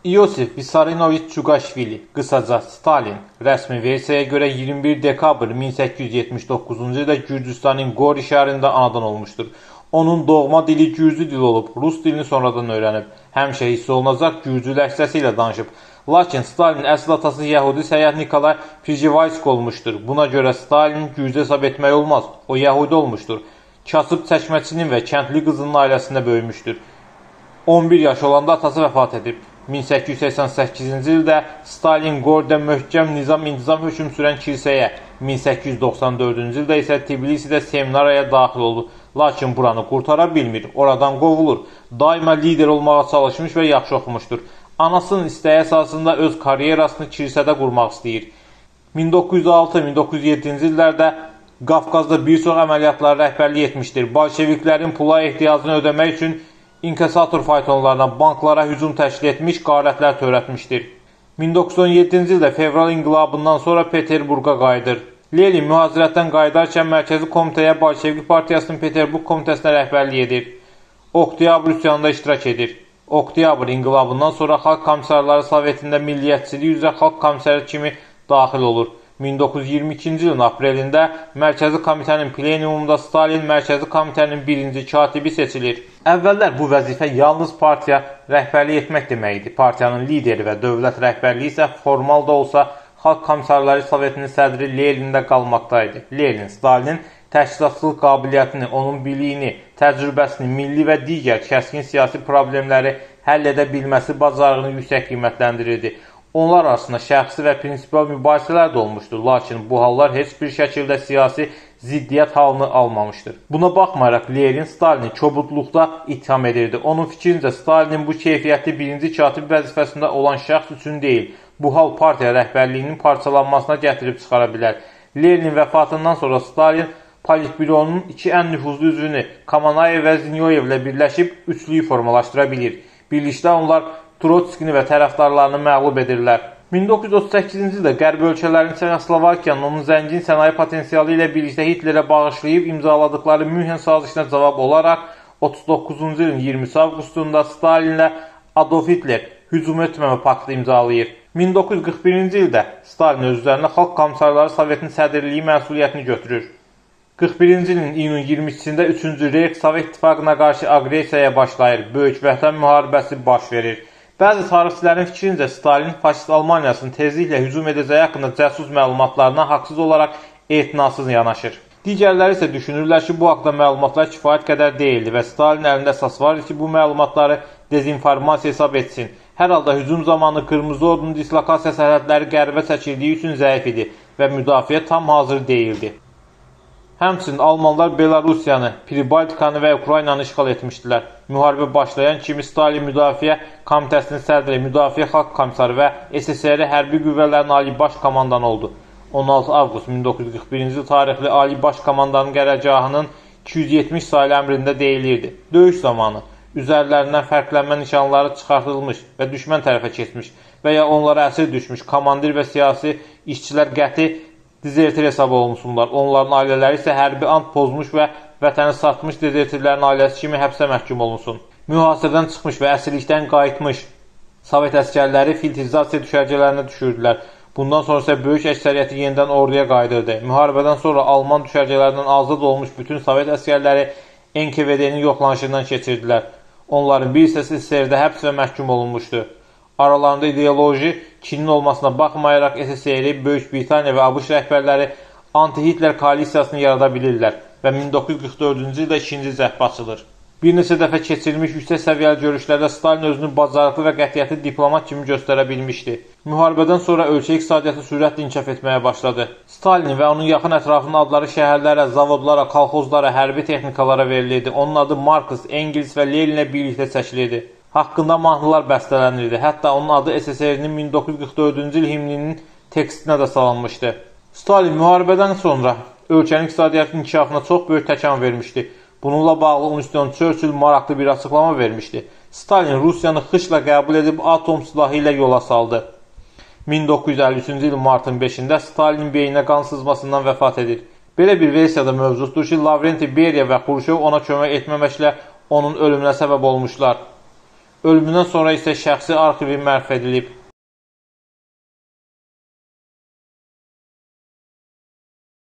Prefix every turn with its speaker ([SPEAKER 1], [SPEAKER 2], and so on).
[SPEAKER 1] İosif Vissarionoviç Cugaşvili, qısaca Stalin, rəsmi versiyaya görə 21 dekabr 1879-cu ildə Gürcüstanın Qori şəhərində anadan olmuşdur. Onun doğma dili Gürcü dili olub, Rus dilini sonradan öyrənib. Həmişə hiss olunacaq Gürcü ləhcəsi ilə danışıb. Lakin Stalin əsl atası Yəhudi səyyah Nikolay Prjevaysk olmuşdur. Buna görə Stalin Gürcü hesab etmək olmaz. O Yəhudi olmuşdur. Kasıb çəkməçinin və kəndli qızının ailəsində böyümüşdür. 11 yaş olanda atası vəfat edib. 1888-ci ildə Stalin Qoridə möhkəm nizam-intizam hökm sürən kilsəyə, 1894-cü ildə isə Tbilisidə seminariyaya daxil oldu. Lakin buranı qurtara bilmir, oradan qovulur. Daima lider olmağa çalışmış və yaxşı oxumuşdur. Anasının istəyi əsasında öz karyerasını kilsədə qurmaq istəyir. 1906-1907-ci illərdə Qafqazda bir çox əməliyyatlara rəhbərlik etmişdir. Bolşeviklərin pula ehtiyacını ödəmək üçün İnkassator faytonlarına, banklara hücum təşkil etmiş, qarətlər törətmişdir. 1917-ci ildə fevral inqilabından sonra Peterburqa qayıdır. Lenin mühazirətdən qayıdarkən Mərkəzi Komitəyə Bolşevik Partiyasının Peterburq Komitəsinə rəhbərlik edir. Oktyabr üsyanında iştirak edir. Oktyabr inqilabından sonra Xalq Komissarları Sovetində milliyyətçiliyi üzrə Xalq Komissarı kimi daxil olur. 1922-ci ilin aprelində Mərkəzi Komitənin plenumunda Stalin Mərkəzi Komitənin birinci katibi seçilir. Əvvəllər bu vəzifə yalnız partiya rəhbərlik etmək deməkdir. Partiyanın lideri və dövlət rəhbərliyi isə formal da olsa Xalq Komissarları Sovetinin sədri Lenində qalmaqdaydı. Lenin, Stalinin təşkilatçılıq qabiliyyətini, onun biliyini, təcrübəsini, milli və digər kəskin siyasi problemləri həll edə bilməsi bacarığını yüksək qiymətləndirirdi. Onlar arasında şəxsi və prinsipal mübahisələr də olmuşdur, lakin bu hallar heç bir şəkildə siyasi ziddiyyət halını almamışdır. Buna baxmayaraq Lenin Stalini kobudluqda ittiham edirdi. Onun fikrincə Stalinin bu keyfiyyətli birinci katib vəzifəsində olan şəxs üçün deyil, bu hal partiya rəhbərliyinin parçalanmasına gətirib çıxara bilər. Lenin vəfatından sonra Stalin Politbyronun iki ən nüfuzlu üzvünü Kamanayev və Zinyoyevlə birləşib üçlüyü formalaşdıra bilir. Birlikdə onlar Trotskini və tərəfdarlarını məğlub edirlər. 1938-ci ildə Qərb ölkələrinin Çexoslovakiyanın onun zəngin sənaye potensialı ilə birlikdə Hitlerə bağışlayıb imzaladıkları Münhen sazişinə cavab olaraq 39-cu ilin 20 avqustunda Stalinlə Adolf Hitler hücum etməmə paktı imzalayır. 1941-ci ildə Stalin öz üzərinə Xalq Komissarları Sovetinin sədrliyi məsuliyyətini götürür. 41-ci ilin iyunun 22-sində 3-cü Reyx Sovet İttifaqına qarşı aqressiyaya başlayır. Böyük Vətən müharibəsi baş verir. Bəzi tarixçilərin fikrincə Stalin faşist Almaniyasının tezliklə hücum edəcəyi haqqında cəsus məlumatlarına haqsız olaraq etinasız yanaşır. Digərləri isə düşünürlər ki, bu haqda məlumatlar kifayət qədər deyildi və Stalin əlində əsas var ki, bu məlumatları dezinformasiya hesab etsin. Hər halda hücum zamanı Qırmızı Ordunun dislokasiya sərhədləri qərbə çəkildiyi üçün zəif idi və müdafiə tam hazır deyildi. Həmçinin Almanlar Belarusiyanı, Pribaltikanı və Ukraynanı işğal etmişdilər. Müharibə başlayan kimi Stalin Müdafiə Komitəsinin sədri, Müdafiə Xalq Komissarı və SSR Hərbi Qüvvələrin Ali Baş Komandanı oldu. 16 avqust 1941-ci il tarixli Ali Baş Komandanın qərargahının 270 saylı əmrində deyilirdi. Döyüş zamanı üzərlərindən fərqlənmə nişanları çıxartılmış və düşmən tərəfə keçmiş və ya onlara əsir düşmüş komandir və siyasi işçilər qəti dezertir hesab olunsunlar. Onların ailələri isə hərbi ant pozmuş və vətəni satmış dezertirlərin ailəsi kimi həbsə məhkum olunsun. Mühasirədən çıxmış və əsirlikdən qayıtmış Sovet əskərləri filtrizasiya düşərgələrinə düşürdülər. Bundan sonra isə böyük əksəriyyəti yenidən orduya qayıdırdı. Müharibədən sonra Alman düşərgələrindən azad olmuş bütün Sovet əskərləri NKVD-nin yoxlanışından keçirdilər. Onların bir hissəsi SSR-də həbs və məhkum olunmuşdu. Aralarında ideoloji kinin olmasına baxmayaraq SSR-i, Böyük Britaniya və ABŞ rəhbərləri anti-Hitler koalisiyasını yarada bilirlər və 1944-cü ildə ikinci cəhd açılır. Bir neçə dəfə keçirilmiş yüksək səviyyəli görüşlərdə Stalin özünü bacarıqlı və qətiyyətli diplomat kimi göstərə bilmişdi. Müharibədən sonra ölkə iqtisadiyyatı sürətlə inkişaf etməyə başladı. Stalin və onun yaxın ətrafının adları şəhərlərə, zavodlara, kolxozlara, hərbi texnikalara verilirdi. Onun adı Marks, Engels və Leninlə birlikdə çəkilirdi. Haqqında mahnılar bəstələnirdi. Hətta onun adı SSR-nin 1944-cü il himninin tekstinə də salınmışdı. Stalin müharibədən sonra ölkənin iqtisadiyyatı inkişafına çox böyük təkan vermişdi. Bununla bağlı Winston Churchill maraqlı bir açıqlama vermişdi. Stalin Rusiyanı xışla qəbul edib atom silahı ilə yola saldı. 1953-cü il martın 5-də Stalin beyninə qan sızmasından vəfat edir. Belə bir versiyada mövcuddur ki, Lavrenti Beriya və Xruşov ona kömək etməməklə onun ölümünə səbəb olmuşlar. Ölümündən sonra isə şəxsi arxivi məhv edilib.